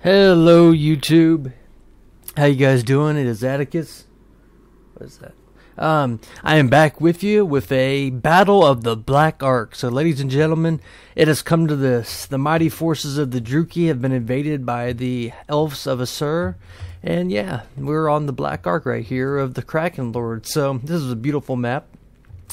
Hello YouTube, how you guys doing? It is Atticus. What is that? I am back with you with a battle of the Black Ark. So ladies and gentlemen, it has come to this. The mighty forces of the Druki have been invaded by the Elves of Asur. And yeah, we're on the Black Ark right here of the Kraken Lord. So this is a beautiful map.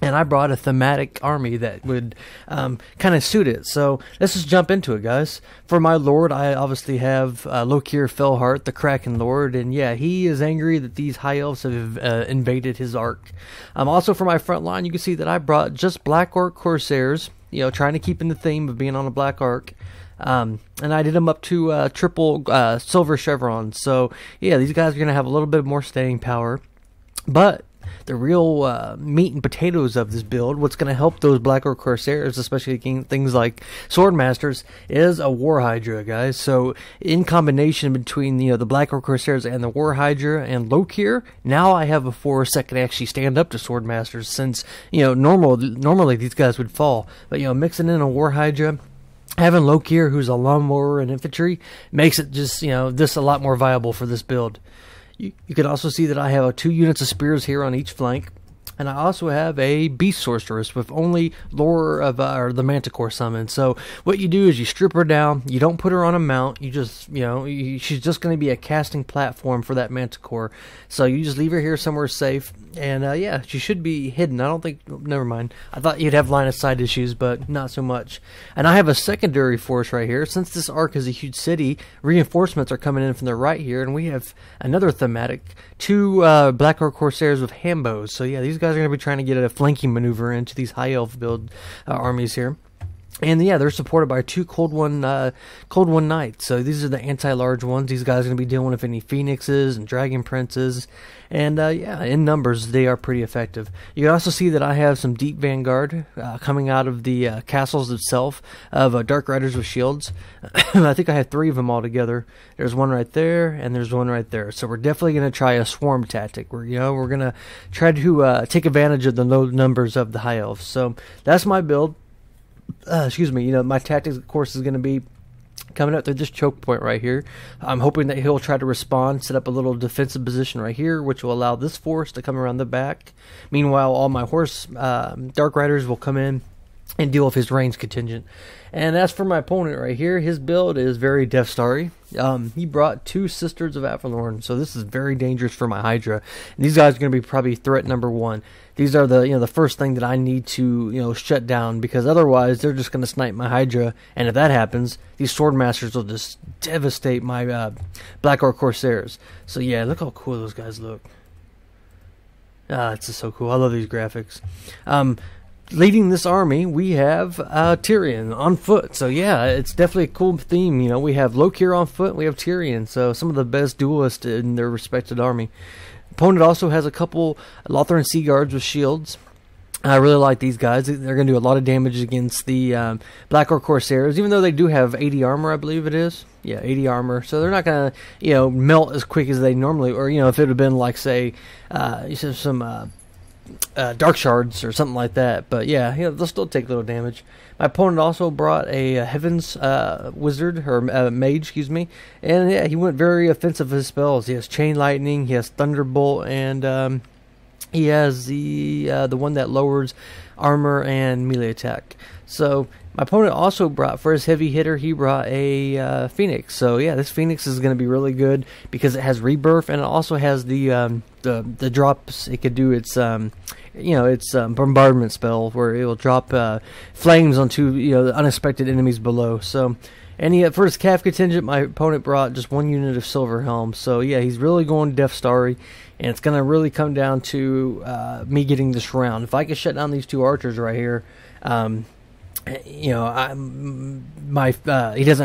And I brought a thematic army that would kind of suit it. So let's just jump into it, guys. For my lord, I obviously have Lokir Fellheart, the Kraken Lord. And yeah, he is angry that these High Elves have invaded his Ark. Also for my front line, you can see that I brought just Black Orc Corsairs, you know, trying to keep in the theme of being on a Black Ark. And I did them up to triple silver chevrons. So yeah, these guys are going to have a little bit more staying power. But the real meat and potatoes of this build, what's going to help those Black Orc Corsairs, especially things like Swordmasters, is a War Hydra, guys. So in combination between the Black Orc Corsairs and the War Hydra and Lokir, now I have a force that can actually stand up to Swordmasters. Since normally these guys would fall, but mixing in a War Hydra, having Lokir, who's a lawnmower and infantry, makes it just this a lot more viable for this build. You can also see that I have 2 units of spears here on each flank, and I also have a beast sorceress with only lore of or the Manticore summon. So what you do is you strip her down. You don't put her on a mount. You just she's just going to be a casting platform for that Manticore. So you just leave her here somewhere safe, and yeah, she should be hidden. I don't think. Never mind. I thought you'd have line of sight issues, but not so much. And I have a secondary force right here. Since this arc is a huge city, reinforcements are coming in from the right here, and we have another thematic 2 Black Orc Corsairs with Hambos. So yeah, these guys are going to be trying to get a flanking maneuver into these high elf build armies here. And yeah, they're supported by 2 Cold One Knights. So these are the anti-large ones. These guys are going to be dealing with any Phoenixes and Dragon Princes. And yeah, in numbers, they are pretty effective. You can also see that I have some deep vanguard coming out of the castles itself of Dark Riders with shields. I think I have 3 of them all together. There's one right there, and there's one right there. So we're definitely going to try a swarm tactic. We're going to try to take advantage of the low numbers of the high elves. So that's my build. Excuse me, my tactics, of course, is going to be coming up to this choke point right here. I'm hoping that he'll try to respond, set up a little defensive position right here, which will allow this force to come around the back. Meanwhile, all my horse Dark Riders will come in and deal with his range contingent. And as for my opponent right here, his build is very Death Starry. He brought 2 Sisters of Avalorn, so this is very dangerous for my Hydra. And these guys are going to be probably threat number 1. These are the first thing that I need to shut down, because otherwise they're just going to snipe my Hydra. And if that happens, these Swordmasters will just devastate my Black Orc Corsairs. So yeah, look how cool those guys look. It's just so cool. I love these graphics. Leading this army, we have Tyrion on foot. So yeah, it's definitely a cool theme. We have Lokir on foot, we have Tyrion. So some of the best duelists in their respected army. Opponent also has a couple Lothran Sea Guards with shields. I really like these guys. They're going to do a lot of damage against the Black Orc Corsairs, even though they do have 80 armor, I believe it is. Yeah, 80 armor. So they're not going to, melt as quick as they normally, or, if it would have been like, say, you said some Dark Shards or something like that. But yeah, they'll still take little damage. My opponent also brought a Heavens Wizard, or Mage, excuse me. And yeah, he went very offensive with his spells. He has Chain Lightning, he has Thunderbolt, and he has the one that lowers armor and melee attack. So my opponent also brought, for his heavy hitter, he brought a Phoenix. So yeah, this Phoenix is going to be really good because it has rebirth, and it also has the drops. It could do its its bombardment spell, where it will drop flames onto the unexpected enemies below. So. And for his calf contingent, my opponent brought just 1 unit of Silver Helm. So yeah, he's really going Death Starry, and it's going to really come down to me getting this round. If I can shut down these 2 archers right here, he doesn't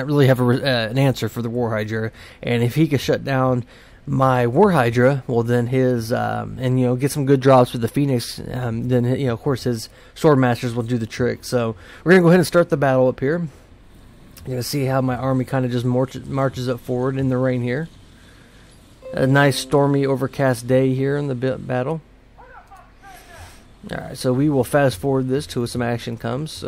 really have an answer for the War Hydra. And if he can shut down my War Hydra, well then his and get some good drops with the Phoenix, then of course his Swordmasters will do the trick. So we're gonna go ahead and start the battle up here. You're going to see how my army kind of just marches up forward in the rain here. A nice stormy overcast day here in the battle. Alright, so we will fast forward this till some action comes.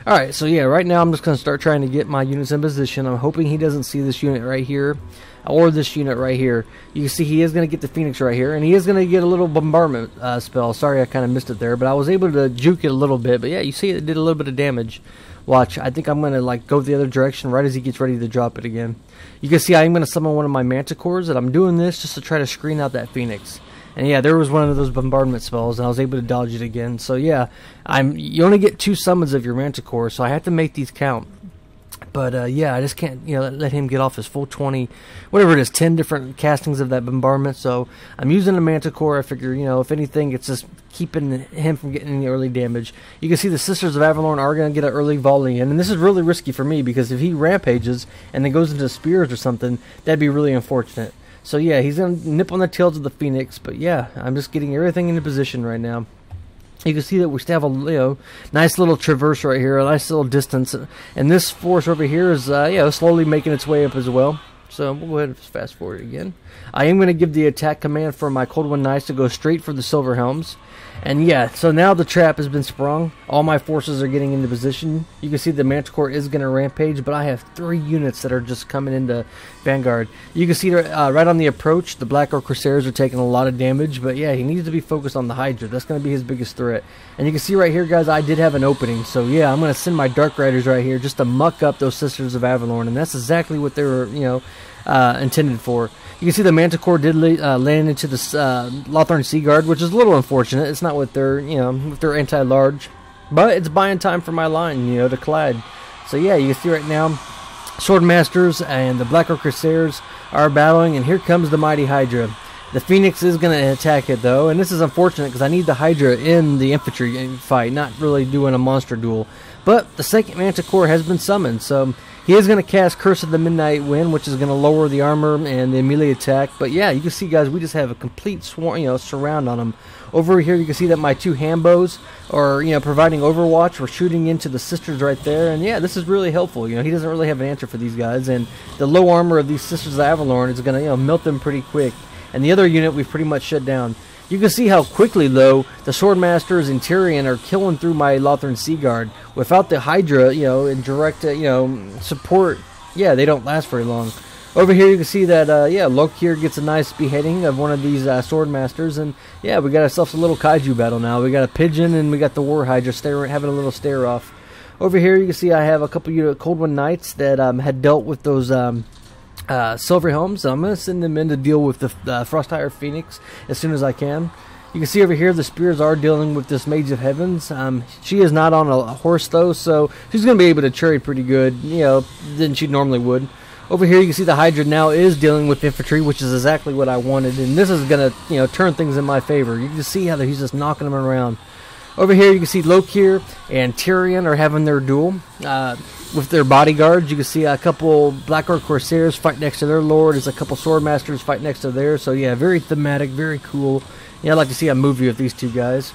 Alright, so yeah, right now I'm just going to start trying to get my units in position. I'm hoping he doesn't see this unit right here, or this unit right here. You can see he is going to get the Phoenix right here, and he is going to get a little bombardment spell. Sorry I kind of missed it there, but I was able to juke it a little bit. But yeah, you see it did a little bit of damage. Watch, I think I'm going to like go the other direction right as he gets ready to drop it again. You can see I'm going to summon one of my Manticores, and I'm doing this just to try to screen out that Phoenix. And yeah, there was one of those bombardment spells, and I was able to dodge it again. So yeah, you only get 2 summons of your Manticore, so I have to make these count. But yeah, I just can't, let him get off his full 20, whatever it is, 10 different castings of that bombardment. So I'm using a Manticore. I figure, if anything, it's just keeping him from getting any early damage. You can see the Sisters of Avalorn are going to get an early volley in, and this is really risky for me because if he rampages and then goes into spears or something, that'd be really unfortunate. So yeah, he's going to nip on the tails of the Phoenix, but yeah, I'm just getting everything into position right now. You can see that we still have a nice little traverse right here, a nice little distance, and this force over here is slowly making its way up as well. So we'll go ahead and fast forward again. I am going to give the attack command for my Cold One Knights to go straight for the Silver Helms. And yeah, so now the trap has been sprung. All my forces are getting into position. You can see the Manticore is going to rampage, but I have 3 units that are just coming into Vanguard. You can see right on the approach, the Black Orc Crusaders are taking a lot of damage, but yeah, he needs to be focused on the Hydra. That's going to be his biggest threat. And you can see right here, guys, I did have an opening. So yeah, I'm going to send my Dark Riders right here just to muck up those Sisters of Avalorn, and that's exactly what they were, intended for. You can see the Manticore did land into the Lothern Sea Guard, which is a little unfortunate. It's not with their, with their anti-large, but it's buying time for my line, to collide. So yeah, you can see right now, Swordmasters and the Black Orc Crusaders are battling, and here comes the mighty Hydra. The Phoenix is going to attack it though, and this is unfortunate because I need the Hydra in the infantry fight, not really doing a monster duel. But the second Manticore has been summoned, so he is going to cast Curse of the Midnight Wind, which is going to lower the armor and the melee attack. But yeah, you can see, guys, we just have a complete surround on him. Over here, you can see that my 2 Hambos are, providing overwatch. We're shooting into the Sisters right there, and yeah, this is really helpful. He doesn't really have an answer for these guys, and the low armor of these Sisters of Avalorn is going to, melt them pretty quick. And the other unit we've pretty much shut down. You can see how quickly, though, the Swordmasters and Tyrion are killing through my Lothern Sea Guard. Without the Hydra, in direct, support, yeah, they don't last very long. Over here, you can see that, Lokir gets a nice beheading of one of these Swordmasters, and yeah, we got ourselves a little kaiju battle now. We got a pigeon, and we got the War Hydra having a little stare off. Over here, you can see I have a couple of Cold One Knights that had dealt with those Silver Helms. So I'm going to send them in to deal with the Frostire Phoenix as soon as I can. You can see over here the Spears are dealing with this Mage of Heavens. She is not on a horse though, so she's going to be able to trade pretty good, than she normally would. Over here you can see the Hydra now is dealing with infantry, which is exactly what I wanted, and this is going to turn things in my favor. You can see how he's just knocking them around. Over here you can see Lokir and Tyrion are having their duel with their bodyguards. You can see a couple Black Orc Corsairs fight next to their lord. There's a couple Swordmasters fight next to theirs. So yeah, very thematic, very cool. Yeah, I'd like to see a movie with these 2 guys.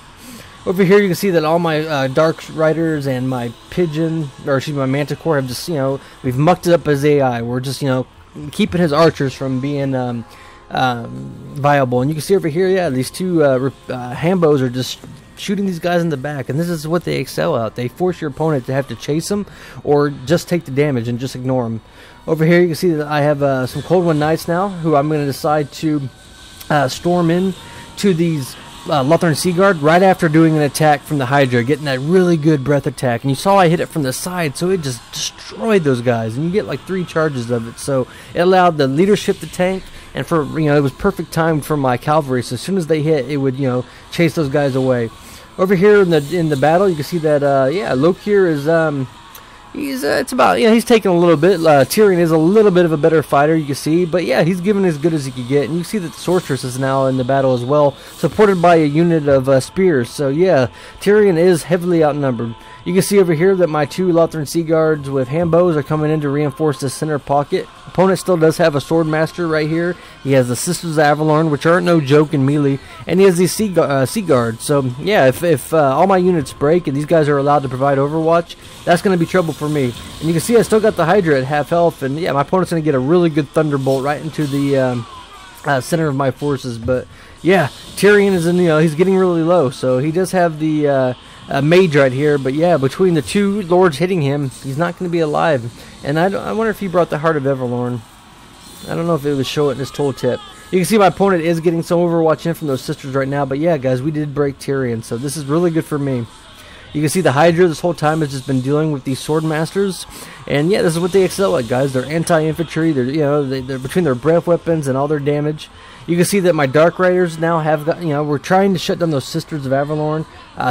Over here you can see that all my Dark Riders and my Pigeon, or excuse me, my Manticore have just, we've mucked it up as AI. We're just, keeping his archers from being viable. And you can see over here, yeah, these 2 Hambos are just shooting these guys in the back, and this is what they excel at. They force your opponent to have to chase them or just take the damage and just ignore them. Over here you can see that I have some Cold One Knights now who I'm going to decide to storm in to these Lothern Sea Guard right after doing an attack from the Hydra, getting that really good breath attack. And you saw I hit it from the side, so it just destroyed those guys, and you get like 3 charges of it. So it allowed the leadership to tank, and for it was perfect time for my cavalry. So as soon as they hit, it would chase those guys away. Over here in the battle, you can see that Lokir is he's taking a little bit. Tyrion is a little bit of a better fighter, you can see, but yeah, he's giving as good as he could get. And you can see that the Sorceress is now in the battle as well, supported by a unit of spears. So yeah, Tyrion is heavily outnumbered. You can see over here that my 2 Lothern Sea Guards with Hambos are coming in to reinforce the center pocket. Opponent still does have a Swordmaster right here. He has the Sisters of Avalorn, which aren't no joke in melee, and he has these Sea Guards. So yeah, if all my units break and these guys are allowed to provide overwatch, that's going to be trouble for me. And you can see I still got the Hydra at half health, and yeah, my opponent's going to get a really good Thunderbolt right into the center of my forces. But yeah, Tyrion is in, he's getting really low, so he does have the mage right here. But yeah, between the two lords hitting him, he's not going to be alive. And I wonder if he brought the Heart of Everlorn. I don't know if it would show it in his tooltip. You can see my opponent is getting some Overwatch in from those sisters right now. But yeah, guys, we did break Tyrion, so this is really good for me. You can see the Hydra this whole time has just been dealing with these sword masters, and yeah, this is what they excel at, guys. They're anti-infantry. They're between their breath weapons and all their damage. You can see that my Dark Riders now have got, we're trying to shut down those Sisters of Avalorn.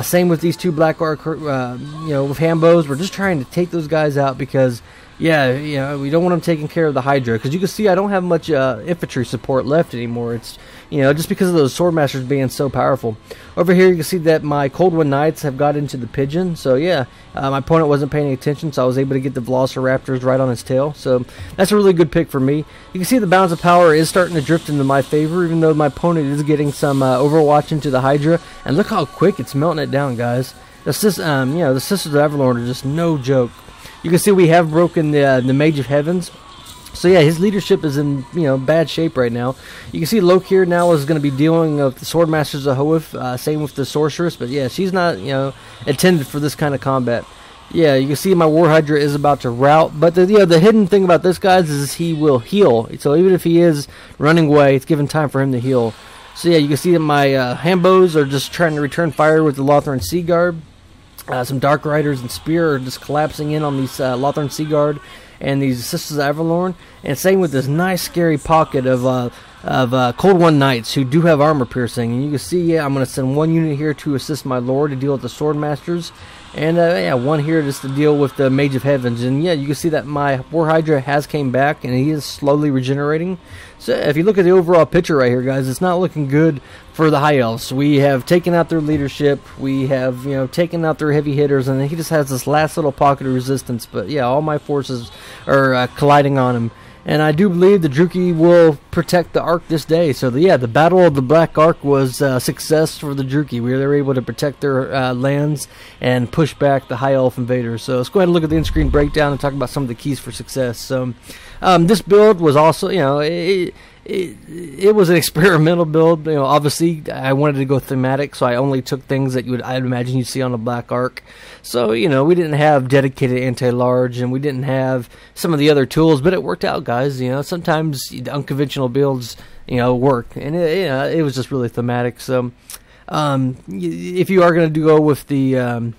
Same with these two Black Arc, with Hambos. We're just trying to take those guys out because, yeah, we don't want them taking care of the Hydra. Because you can see I don't have much infantry support left anymore. It's, just because of those Swordmasters being so powerful. Over here you can see that my Cold One Knights have got into the Pigeon. So yeah, my opponent wasn't paying attention, so I was able to get the Velociraptors right on his tail. So that's a really good pick for me. You can see the balance of power is starting to drift into my favor, even though my opponent is getting some Overwatch into the Hydra. And look how quick it's melting it down, guys. The Sisters of Avalorn are just no joke. You can see we have broken the Mage of Heavens. So yeah, his leadership is in bad shape right now. You can see Lokir now is going to be dealing with the Swordmasters of Hoeth, same with the Sorceress, but yeah, she's not intended for this kind of combat. Yeah, you can see my War Hydra is about to rout, but the hidden thing about this, guys, is he will heal. So even if he is running away, it's given time for him to heal. So yeah, you can see that my Hambos are just trying to return fire with the Lothran Sea Guard. Some Dark Riders and Spear are just collapsing in on these Lothran Sea Guard and these Sisters of Avalorn, and same with this nice scary pocket of Cold One Knights who do have armor piercing. And you can see, I'm going to send one unit here to assist my Lord to deal with the Swordmasters, and one here just to deal with the Mage of Heavens. And yeah, you can see that my War Hydra has came back, and he is slowly regenerating. So if you look at the overall picture right here, guys, it's not looking good for the High Elves. We have taken out their leadership, we have taken out their heavy hitters, and he just has this last little pocket of resistance. But yeah, all my forces are colliding on him. And I do believe the Druchii will protect the Ark this day. So the Battle of the Black Ark was a success for the Druchii. They were able to protect their lands and push back the High Elf invaders. So let's go ahead and look at the in-screen breakdown and talk about some of the keys for success. So this build was also, it was an experimental build. Obviously I wanted to go thematic, so I only took things that I'd imagine you'd see on a Black Ark. So we didn't have dedicated anti-large, and we didn't have some of the other tools, but it worked out, guys. Sometimes the unconventional builds work, and it was just really thematic. So if you are going to go with the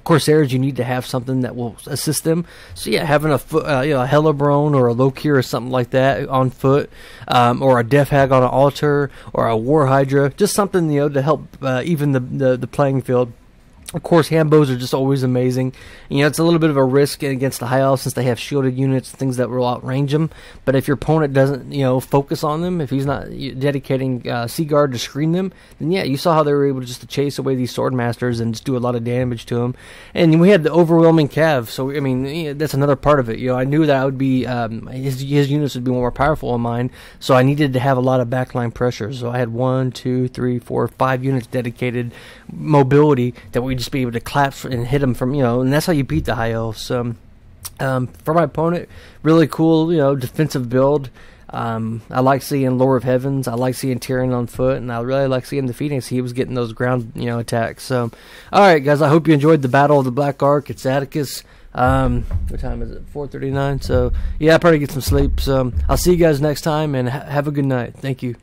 Corsairs, you need to have something that will assist them. So yeah, having a Hellebron or a Lokir or something like that on foot, or a Death Hag on an altar, or a War Hydra, just something to help even the playing field. Of course, Hambos are just always amazing. It's a little bit of a risk against the High Elves since they have shielded units, things that will outrange them. But if your opponent doesn't, focus on them, if he's not dedicating Sea Guard to screen them, then yeah, you saw how they were able to chase away these Swordmasters and just do a lot of damage to them. And we had the overwhelming Cav, so I mean, that's another part of it. I knew that I would be his units would be more powerful than mine, so I needed to have a lot of backline pressure. So I had 1, 2, 3, 4, 5 units dedicated mobility that we just be able to collapse and hit them from, and that's how you beat the High Elves. For my opponent, really cool, defensive build. I like seeing Lord of Heavens. I like seeing Tyrion on foot, and I really like seeing the Phoenix. He was getting those ground, attacks. So, all right, guys, I hope you enjoyed the Battle of the Black Ark. It's Atticus. What time is it? 4:39. So, yeah, I'll probably get some sleep. So, I'll see you guys next time, and have a good night. Thank you.